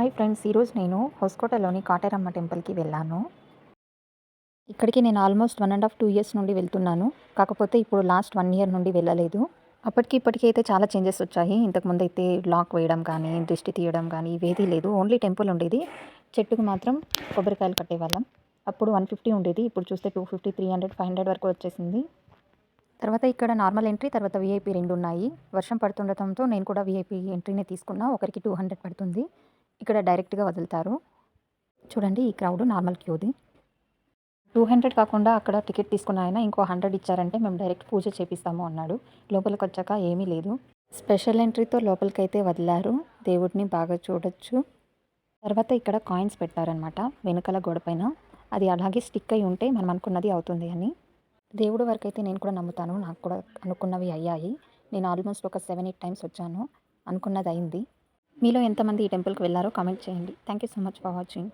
Hi friends, ఈరోజు నేను హొస్కోటలోని కాటేరమ్మ టెంపుల్కి వెళ్ళాను. ఇక్కడికి నేను ఆల్మోస్ట్ 1.5 ఇయర్స్ నుండి వెళ్తున్నాను. కాకపోతే ఇప్పుడు లాస్ట్ 1 ఇయర్ నుండి వెళ్ళలేదు. అప్పటికి ఇప్పటికి అయితే చాలా చేంజెస్ వచ్చాయి. ఇంతకుముందు అయితే లాక్ వేయడం కానీ, దిష్టి తీయడం కానీ ఇవేదీ లేదు. ఓన్లీ టెంపుల్ ఉండేది. చెట్టుకు మాత్రం కొబ్బరికాయలు కట్టేవాళ్ళం. అప్పుడు 150 ఉండేది. ఇప్పుడు చూస్తే 250, 300, 500 వరకు వచ్చేసింది. తర్వాత ఇక్కడ నార్మల్ ఎంట్రీ, తర్వాత వీఐపీ 2 ఉన్నాయి. వర్షం పడుతుండటంతో నేను కూడా వీఐపీ ఎంట్రీనే తీసుకున్నా. ఒకరికి 200 పడుతుంది. ఇక్కడ డైరెక్ట్‌గా వదులుతారు. చూడండి, ఈ క్రౌడ్ నార్మల్ క్యూది. 200 కాకుండా అక్కడ టికెట్ తీసుకున్న ఆయన ఇంకో 100 ఇచ్చారంటే మేము డైరెక్ట్ పూజ చేపిస్తాము అన్నాడు. లోపలికొచ్చాక ఏమీ లేదు. స్పెషల్ ఎంట్రీతో లోపలికైతే వదిలారు. దేవుడిని బాగా చూడొచ్చు. తర్వాత ఇక్కడ కాయిన్స్ పెట్టారనమాట వెనకాల గోడపైన. అది అలాగే స్టిక్ అయి ఉంటే మనం అనుకున్నది అవుతుంది అని. దేవుడి వరకైతే నేను కూడా నమ్ముతాను. నాకు కూడా అనుకున్నవి అయ్యాయి. నేను ఆల్మోస్ట్ ఒక 7, 8 టైమ్స్ వచ్చాను. అనుకున్నది అయింది. మీలో ఎంతమంది ఈ టెంపుల్‌కి వెళ్లారో కామెంట్ చేయండి. Thank you so much for watching.